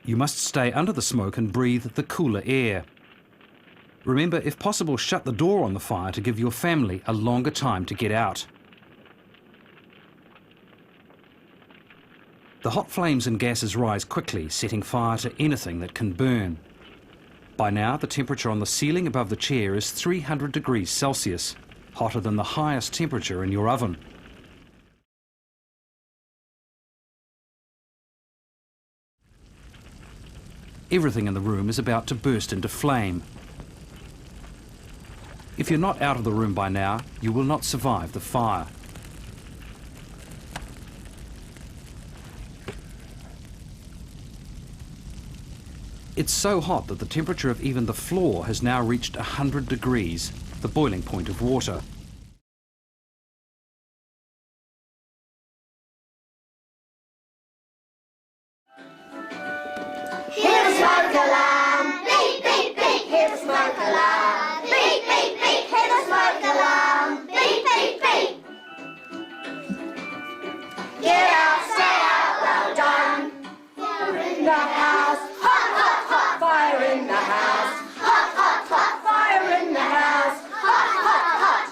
You must stay under the smoke and breathe the cooler air. Remember, if possible, shut the door on the fire to give your family a longer time to get out. The hot flames and gases rise quickly, setting fire to anything that can burn. By now, the temperature on the ceiling above the chair is 300 degrees Celsius, hotter than the highest temperature in your oven. Everything in the room is about to burst into flame. If you're not out of the room by now, you will not survive the fire. It's so hot that the temperature of even the floor has now reached 100 degrees, the boiling point of water. Hear the smoke alarm! Beep, beep, beep! Hear the smoke alarm! Beep, beep, beep! Hear the smoke alarm! Beep, beep, beep! Get out, stay out, well done! Fire in the house! Hot, hot, hot! Fire in the house! Hot, hot, hot! Fire in the house! Hot, hot, hot!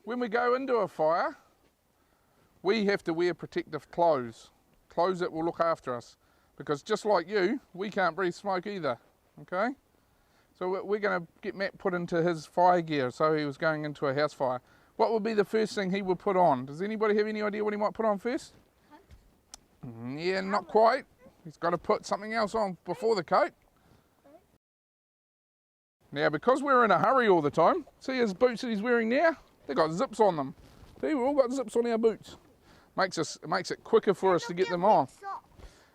when we go into a fire, we have to wear protective clothes that will look after us, because just like you, we can't breathe smoke either, okay? So we're going to get Matt put into his fire gear, so he was going into a house fire. What would be the first thing he would put on? Does anybody have any idea what he might put on first? Yeah, not quite. He's got to put something else on before the coat. Now, because we're in a hurry all the time, see his boots that he's wearing now? They've got zips on them. See, we've all got zips on our boots. It makes it quicker for us to get them on.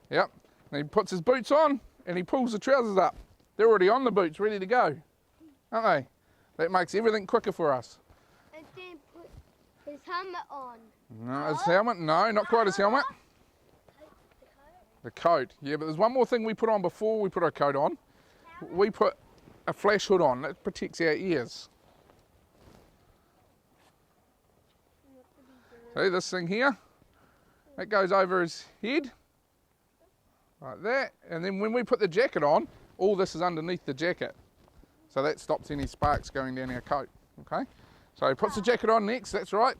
Yep. And he puts his boots on and he pulls the trousers up. They're already on the boots, ready to go, aren't they? That makes everything quicker for us. And then put his helmet on. No, his helmet? No, not quite his helmet. The coat. Yeah, but there's one more thing we put on before we put our coat on. We put a flash hood on. That protects our ears. See this thing here? That goes over his head, like that. And then when we put the jacket on, all this is underneath the jacket. So that stops any sparks going down our coat, okay? So he puts the jacket on next, that's right.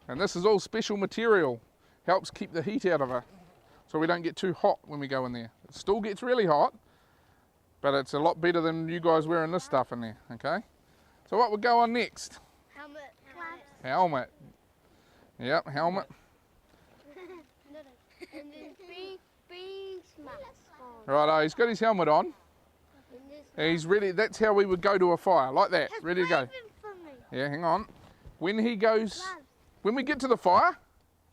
And this is all special material, helps keep the heat out of it, so we don't get too hot when we go in there. It still gets really hot, but it's a lot better than you guys wearing this stuff in there, okay? So what would go on next? Helmet. Helmet. Yep, helmet. And then beans mask on. Righto, he's got his helmet on. And he's ready. That's how we would go to a fire, like that, ready to go. Yeah, hang on. When he goes, when we get to the fire,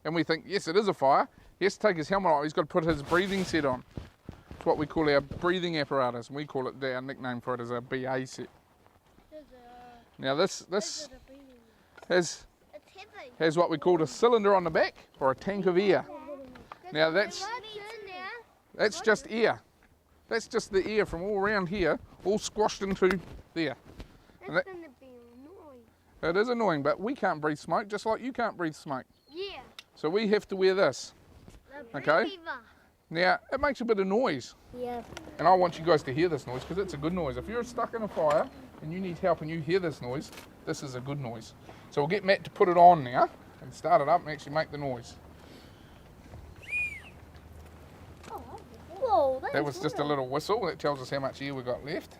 and we think, yes, it is a fire, he has to take his helmet off. He's got to put his breathing set on. It's what we call our breathing apparatus, and we call it, our nickname for it is a BA set. Now this has what we call a cylinder on the back, or a tank of air. Now that's just air. That's just the air from all around here, all squashed into there. That's going to be annoying. It is annoying, but we can't breathe smoke, just like you can't breathe smoke. Yeah. So we have to wear this. Okay? Now, it makes a bit of noise. Yeah. And I want you guys to hear this noise, because it's a good noise. If you're stuck in a fire and you need help and you hear this noise, this is a good noise. So we'll get Matt to put it on now and start it up and actually make the noise. Whoa, That was just a little whistle that tells us how much air we got left.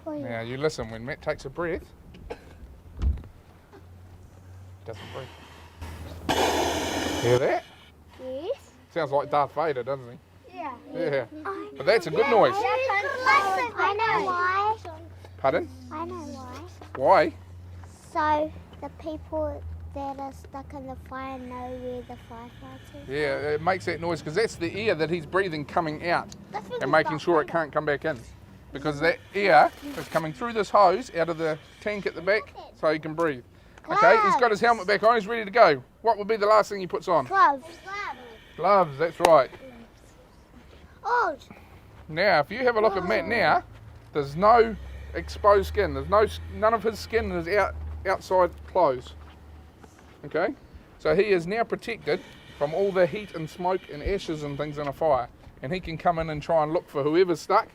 Now you listen, when Matt takes a breath, he doesn't breathe. Hear that? Yes. Sounds like Darth Vader, doesn't he? Yeah. Yeah. But that's a good noise. I know why. Pardon? I know why. Why? So the people that are stuck in the fire know where the firefighters are. Yeah, it makes that noise because that's the air that he's breathing coming out and making sure it can't come back in. Because that air is coming through this hose out of the tank at the back so he can breathe. Okay, he's got his helmet back on, he's ready to go. What would be the last thing he puts on? Gloves. Gloves, that's right. Oh. Now, if you have a look at Matt now, there's no exposed skin. There's none of his skin is outside clothes. Okay? So he is now protected from all the heat and smoke and ashes and things in a fire. And he can come in and try and look for whoever's stuck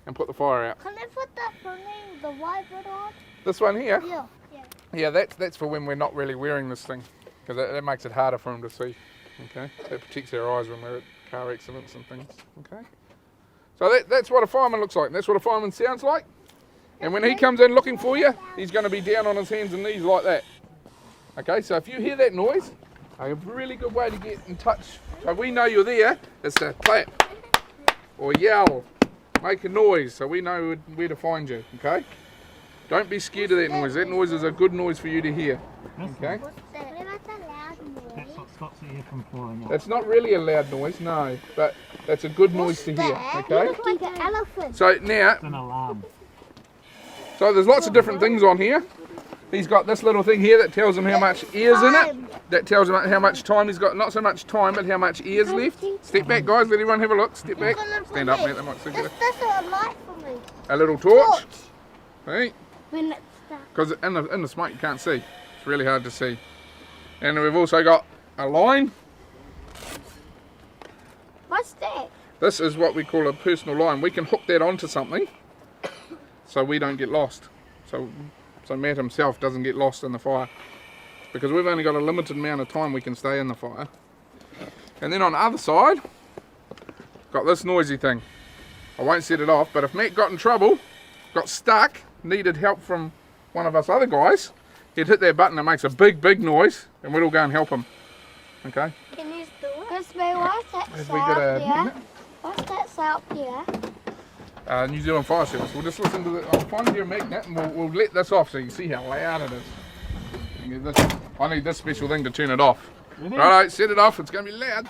and put the fire out. Can I put that for the white bit on? This one here? Yeah. Yeah, that's for when we're not really wearing this thing. Because that makes it harder for him to see. Okay? That protects our eyes when we're at car accidents and things. Okay? So that's what a fireman looks like. That's what a fireman sounds like. And when he comes in looking for you, he's going to be down on his hands and knees like that. Okay, so if you hear that noise, a really good way to get in touch, so we know you're there, is to clap or yell, make a noise so we know where to find you, okay? Don't be scared of that noise. That noise is a good noise for you to hear, okay? That's what stops the air from falling out. That's not really a loud noise, no, but that's a good noise to hear, okay? Like an elephant. So now, It's an alarm. so there's lots of different things on here. He's got this little thing here that tells him how much air's in it. That tells him how much time he's got. Not so much time, but how much air's left. Step back, guys. Let everyone have a look. Step back. Stand up, mate. They might see you. That's a light for me. A little torch. See? When it's stuck. Because in the smoke you can't see. It's really hard to see. And we've also got a line. What's that? This is what we call a personal line. We can hook that onto something so we don't get lost. So Matt himself doesn't get lost in the fire. Because we've only got a limited amount of time we can stay in the fire. And then on the other side, got this noisy thing. I won't set it off, but if Matt got in trouble, got stuck, needed help from one of us other guys, he'd hit that button and it makes a big, big noise, and we'd all go and help him. Okay? Can you do it? Crispy, what's that Have say we got up a there? What's that say up there? New Zealand Fire Service. We'll just listen to the. I'll find your magnet and we'll let this off so you can see how loud it is. I need this special thing to turn it off. Alright, set it off. It's going to be loud.